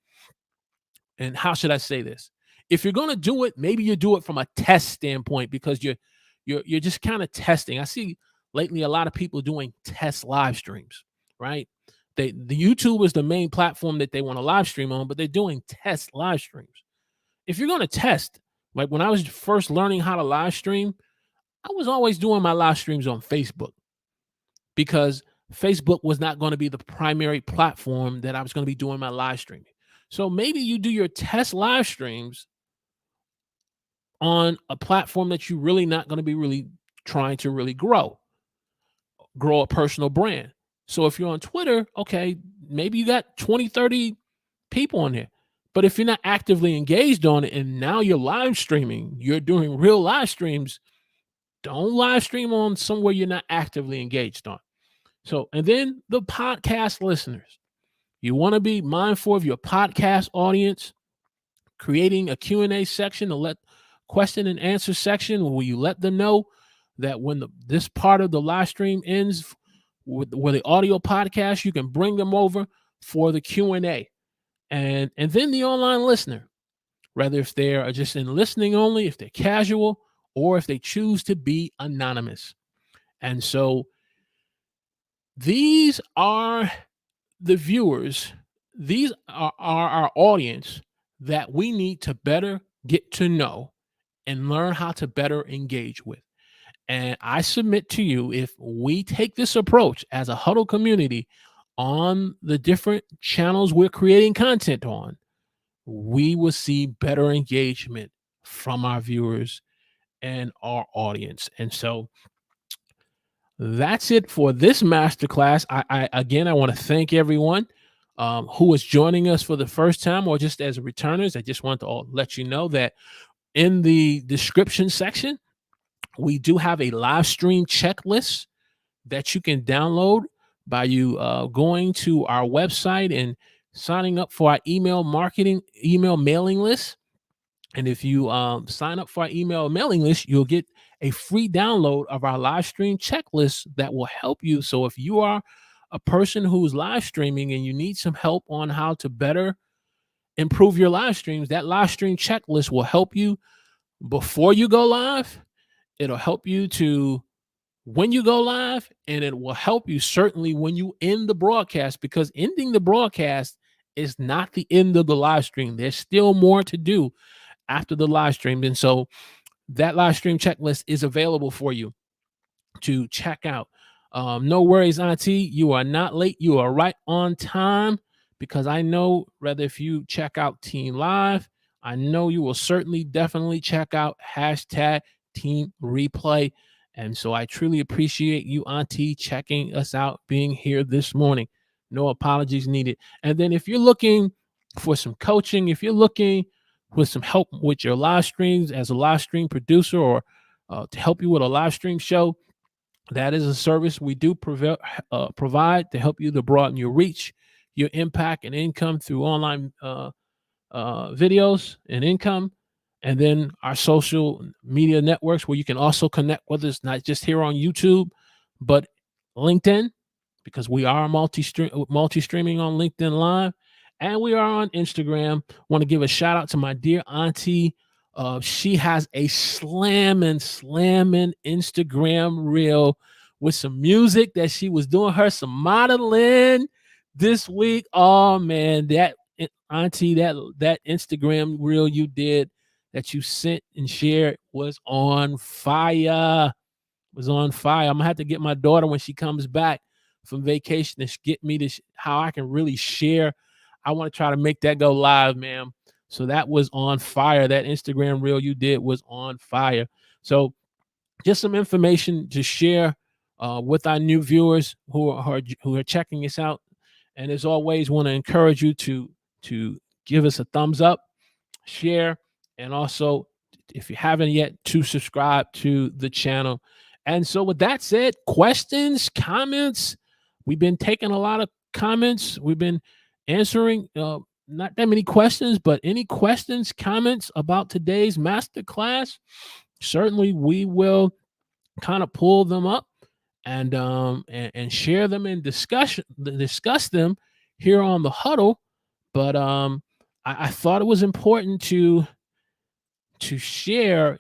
and how should I say this? If you're going to do it, maybe you do it from a test standpoint because you're just kind of testing. I see lately a lot of people doing test live streams, right? The YouTube is the main platform that they want to live stream on, but they're doing test live streams. If you're going to test, like when I was first learning how to live stream, I was always doing my live streams on Facebook because Facebook was not going to be the primary platform that I was going to be doing my live streaming. So maybe you do your test live streams on a platform that you're really not going to be really trying to really grow a personal brand. So if you're on Twitter, okay, maybe you got 20, 30 people on there. But if you're not actively engaged on it and now you're live streaming, you're doing real live streams, don't live stream on somewhere you're not actively engaged on. So, and then the podcast listeners. You want to be mindful of your podcast audience, creating a Q&A section, a question and answer section where you let them know that when this part of the live stream ends with the audio podcast, you can bring them over for the Q&A. And then the online listener, whether if they are just in listening only, if they're casual, or if they choose to be anonymous. And so these are the viewers, these are our audience that we need to better get to know and learn how to better engage with. And I submit to you, if we take this approach as a huddle community on the different channels we're creating content on, we will see better engagement from our viewers and our audience. And so that's it for this masterclass. I want to thank everyone who is joining us for the first time or just as returners. I just want to let you know that in the description section, we do have a live stream checklist that you can download by you going to our website and signing up for our email mailing list. And if you sign up for our email mailing list, you'll get a free download of our live stream checklist that will help you. So if you are a person who's live streaming and you need some help on how to better improve your live streams, that live stream checklist will help you before you go live. It'll help you to when you go live, and it will help you certainly when you end the broadcast, because ending the broadcast is not the end of the live stream. There's still more to do after the live stream. And so that live stream checklist is available for you to check out. No worries, Auntie. You are not late. You are right on time, because I know whether if you check out Team Live, I know you will certainly definitely check out hashtag Team Replay. And so I truly appreciate you, Auntie, checking us out, being here this morning. No apologies needed. And then if you're looking for some coaching, if you're looking with some help with your live streams as a live stream producer, or to help you with a live stream show, that is a service we do provide to help you to broaden your reach, your impact, and income through online videos and income. And then our social media networks, where you can also connect with us, not just here on YouTube, but LinkedIn, because we are multi-streaming on LinkedIn Live, and we are on Instagram. Want to give a shout out to my dear Auntie. She has a slamming Instagram reel with some music that she was doing her some modeling this week. Oh man, that Auntie, that Instagram reel you did, that you sent and shared, was on fire. Was on fire. I'm gonna have to get my daughter when she comes back from vacation to get me to how I can really share. I want to try to make that go live, ma'am. So that was on fire. That Instagram reel you did was on fire. So just some information to share with our new viewers who are checking us out. And as always, want to encourage you to give us a thumbs up, share, and also, if you haven't yet, to subscribe to the channel. And so with that said, questions, comments, we've been taking a lot of comments. We've been answering not that many questions, but any questions, comments about today's masterclass, certainly we will kind of pull them up and share them and discuss them here on the huddle. But I thought it was important to share,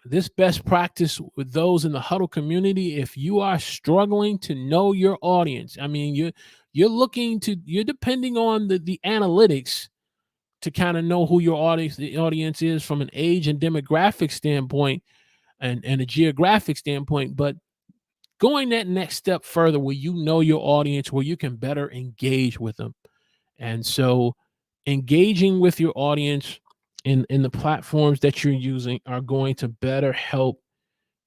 this best practice with those in the huddle community. If you are struggling to know your audience, I mean, you're depending on the analytics to kind of know who the audience is from an age and demographic standpoint, and a geographic standpoint. But going that next step further, where you know your audience, where you can better engage with them. And so engaging with your audience in the platforms that you're using are going to better help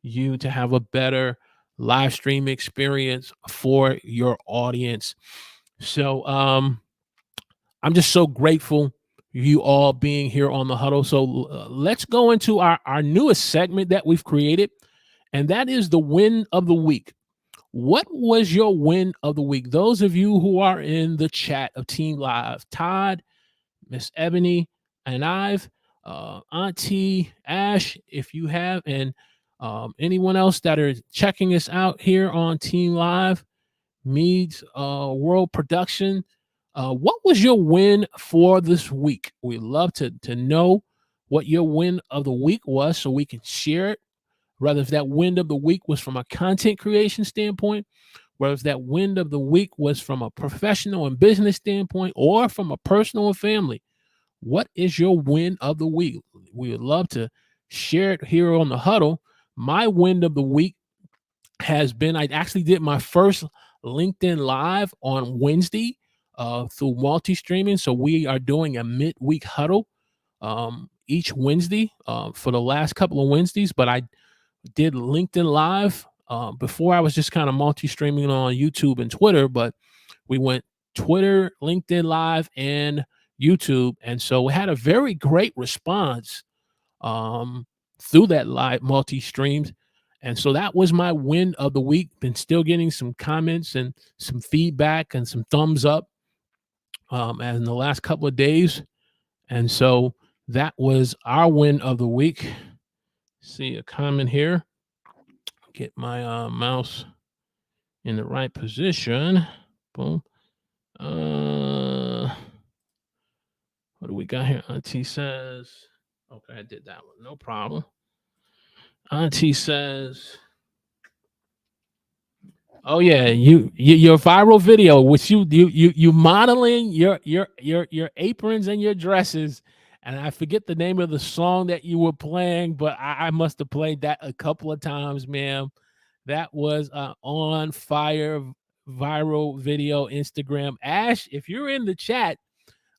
you to have a better live stream experience for your audience. So I'm just so grateful you all being here on the huddle. So let's go into our newest segment that we've created, and that is the win of the week. What was your win of the week? Those of you who are in the chat of Team Live, Todd, Miss Ebony, and I've, Auntie Ash, if you have, and anyone else that are checking us out here on Team Live, Meads World Production. What was your win for this week? We'd love to know what your win of the week was, so we can share it. Whether if that win of the week was from a content creation standpoint, whether if that win of the week was from a professional and business standpoint, or from a personal and family. What is your win of the week? We would love to share it here on the huddle. My win of the week has been, I actually did my first LinkedIn Live on Wednesday through multi-streaming. So we are doing a midweek huddle each Wednesday for the last couple of Wednesdays. But I did LinkedIn Live. Before, I was just kind of multi-streaming on YouTube and Twitter, but we went Twitter, LinkedIn Live, and YouTube. And so we had a very great response through that live multi-streams. And so that was my win of the week. Been still getting some comments and some feedback and some thumbs up in the last couple of days. And so that was our win of the week. See a comment here. Get my mouse in the right position. Boom. What do we got here? Auntie says, okay, I did that one. No problem. Auntie says, oh yeah, your viral video, which you modeling your aprons and your dresses, and I forget the name of the song that you were playing, but I must have played that a couple of times, ma'am. That was on fire viral video Instagram. Ash, if you're in the chat,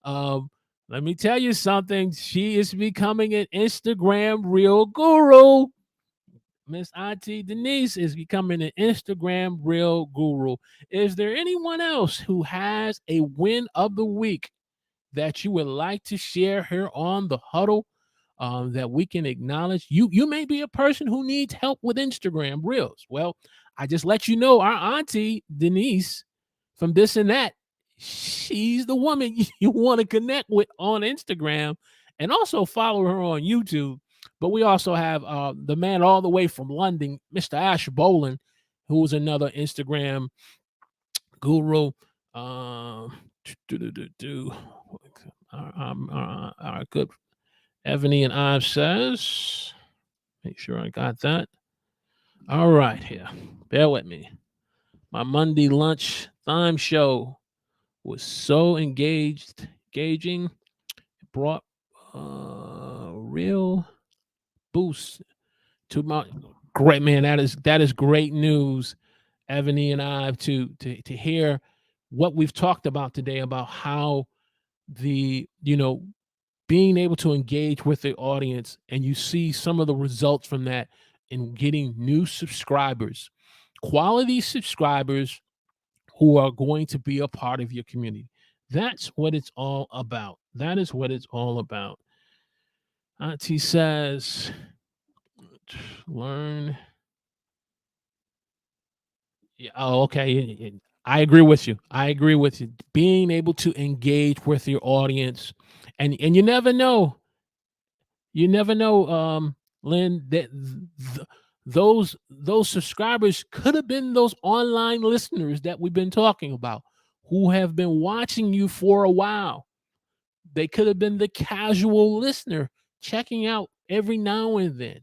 um, let me tell you something. She is becoming an Instagram reel guru. Miss Auntie Denise is becoming an Instagram reel guru. Is there anyone else who has a win of the week that you would like to share here on the huddle, that we can acknowledge? You may be a person who needs help with Instagram reels. Well, I just let you know our Auntie Denise from This and That, she's the woman you want to connect with on Instagram, and also follow her on YouTube. But we also have the man all the way from London, Mr. Ash Bolin, who's another Instagram guru. Our good Ebony and Ives says, make sure I got that. All right, here. Bear with me. My Monday lunch time show was so engaging. It brought real boost to my great man. That is great news, Ebony and I, to hear what we've talked about today, about how being able to engage with the audience, and you see some of the results from that in getting new subscribers, quality subscribers who are going to be a part of your community. That's what it's all about. That is what it's all about. Auntie says, learn. Yeah, oh, okay. I agree with you. I agree with you. Being able to engage with your audience, and you never know. You never know, Lynn, that those subscribers could have been those online listeners that we've been talking about, who have been watching you for a while. They could have been the casual listener checking out every now and then.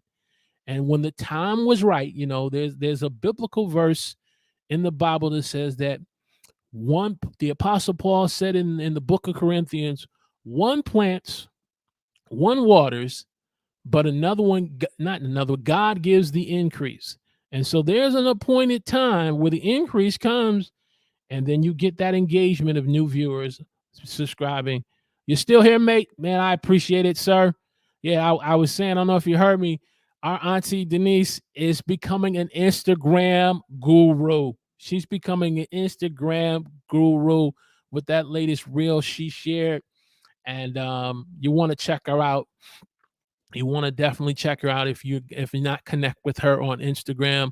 And when the time was right, there's a biblical verse in the Bible that says that the Apostle Paul said in the book of Corinthians, one plants, one waters, but God gives the increase. And so there's an appointed time where the increase comes, and then you get that engagement of new viewers subscribing. You're still here, mate? Man, I appreciate it, sir. Yeah, I was saying, I don't know if you heard me, our Auntie Denise is becoming an Instagram guru. She's becoming an Instagram guru with that latest reel she shared. And you want to check her out. You want to definitely check her out if you're not connect with her on Instagram.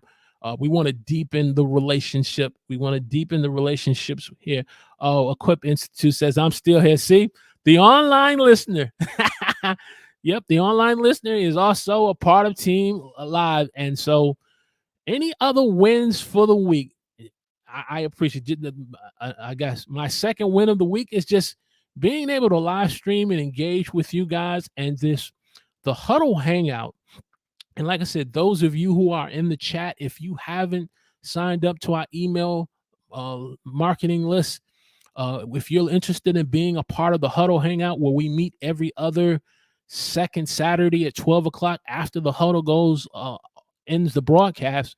We want to deepen the relationship. We want to deepen the relationships here. Oh, Equip Institute says, I'm still here. See, the online listener. Yep, the online listener is also a part of Team Live. And so any other wins for the week? I appreciate it. I guess my second win of the week is just being able to live stream and engage with you guys, and the huddle hangout. And like I said, those of you who are in the chat, if you haven't signed up to our email marketing list, if you're interested in being a part of the huddle hangout, where we meet every other second Saturday at 12 o'clock after the huddle ends the broadcast,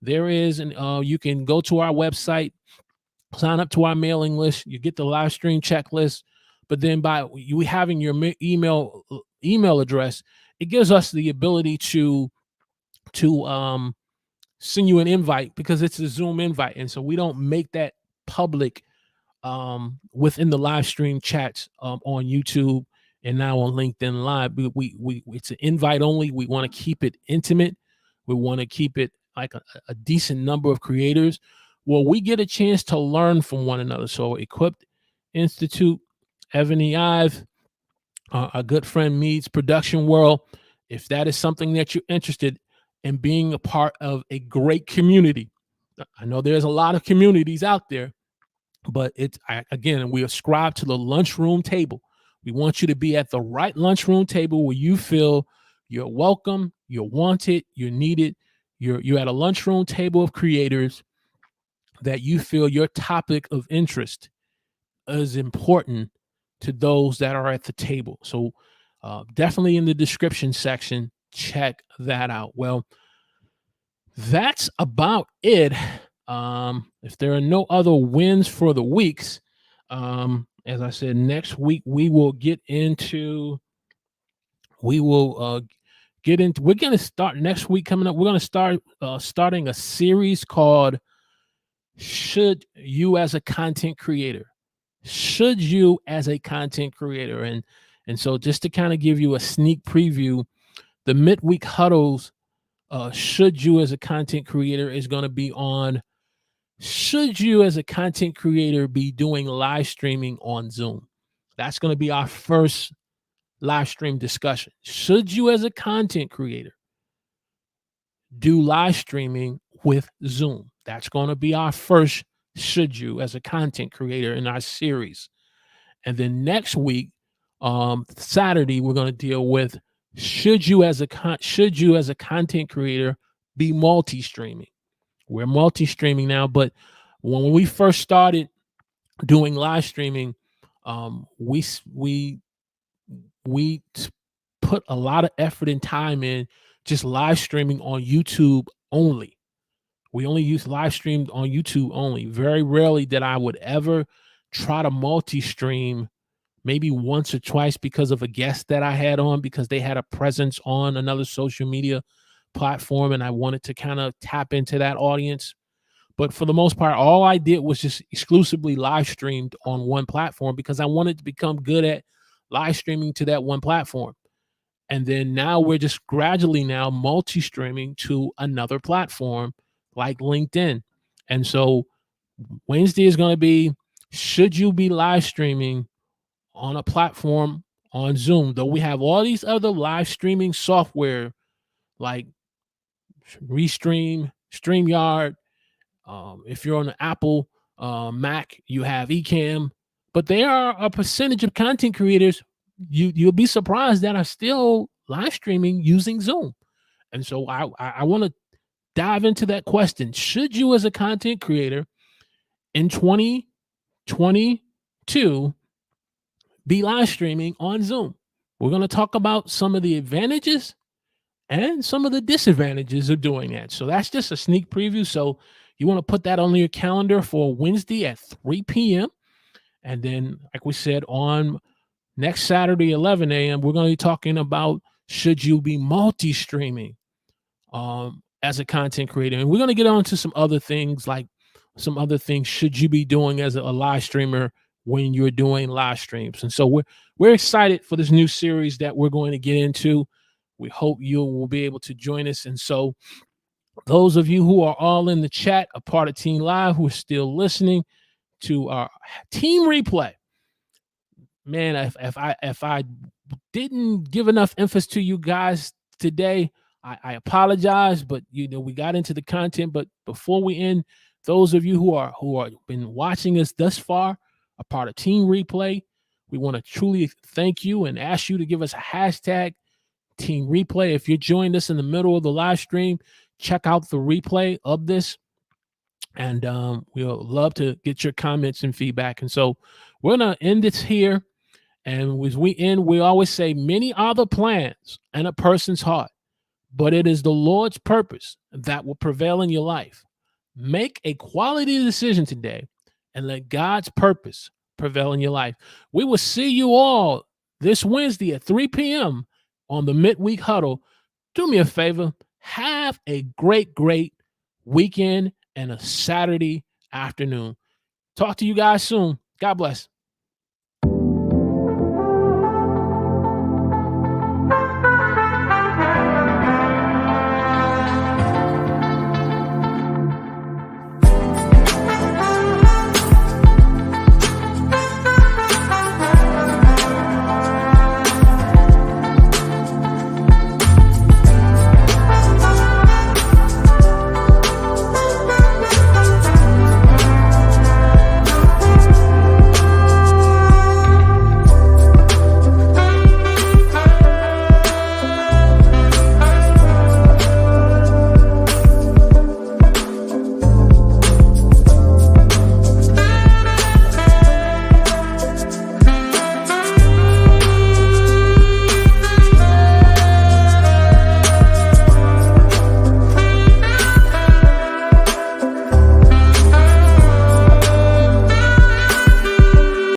there is, and you can go to our website, sign up to our mailing list. You get the live stream checklist, but then by you having your email address, it gives us the ability to send you an invite, because it's a Zoom invite, and so we don't make that public within the live stream chats on YouTube and now on LinkedIn Live. We it's an invite only. We want to keep it intimate. We want to keep it like a decent number of creators. Well, we get a chance to learn from one another. So Equipped Institute, Ebony Ive, our good friend Mead's Production World. If that is something that you're interested in, being a part of a great community, I know there's a lot of communities out there, but again, we ascribe to the lunchroom table. We want you to be at the right lunchroom table where you feel you're welcome, you're wanted, you're needed. You're at a lunchroom table of creators that you feel your topic of interest is important to those that are at the table. So definitely in the description section, check that out. Well, that's about it. If there are no other wins for the weeks, as I said, next week we will get into we will get into we're going to start next week coming up. We're going to start starting a series called Should You as a Content Creator? Should you as a content creator? And so just to kind of give you a sneak preview, the midweek huddles should you as a content creator is going to be on should you as a content creator be doing live streaming on Zoom. That's going to be our first live stream discussion. Should you as a content creator do live streaming with Zoom? That's going to be our first should you as a content creator in our series. And then next week, Saturday, we're going to deal with should you as a content creator be multi-streaming? We're multi-streaming now, but when we first started doing live streaming, we put a lot of effort and time in just live streaming on YouTube only. We only use live streamed on YouTube only. Very rarely did I would ever try to multi-stream, maybe once or twice because of a guest that I had on, because they had a presence on another social media platform and I wanted to kind of tap into that audience. But for the most part, all I did was just exclusively live streamed on one platform because I wanted to become good at live streaming to that one platform. And then now we're just gradually now multi-streaming to another platform like LinkedIn. And so Wednesday is going to be, should you be live streaming on a platform on Zoom? Though we have all these other live streaming software like Restream, StreamYard. If you're on an Apple Mac, you have Ecamm. But there are a percentage of content creators you'll be surprised that are still live streaming using Zoom. And so I want to dive into that question. Should you as a content creator in 2022 be live streaming on Zoom? We're going to talk about some of the advantages and some of the disadvantages of doing that. So that's just a sneak preview. So you want to put that on your calendar for Wednesday at 3 p.m. And then, like we said, on next Saturday, 11 a.m., we're going to be talking about should you be multi-streaming as a content creator. And we're going to get on to some other things, like some other things should you be doing as a live streamer when you're doing live streams. And so we're excited for this new series that we're going to get into. We hope you will be able to join us. And so those of you who are all in the chat, a part of Team Live, who are still listening to our team replay, man, if I didn't give enough emphasis to you guys today, I apologize. But we got into the content. But before we end, those of you who are been watching us thus far, a part of Team Replay, we want to truly thank you and ask you to give us a hashtag Team Replay. If you joined us in the middle of the live stream, check out the replay of this. And we'll love to get your comments and feedback. And so we're going to end this here. And as we end, we always say, many are the plans in a person's heart, but it is the Lord's purpose that will prevail in your life. Make a quality decision today and let God's purpose prevail in your life. We will see you all this Wednesday at 3 p.m. on the Midweek Huddle. Do me a favor. Have a great weekend and a Saturday afternoon. Talk to you guys soon. God bless.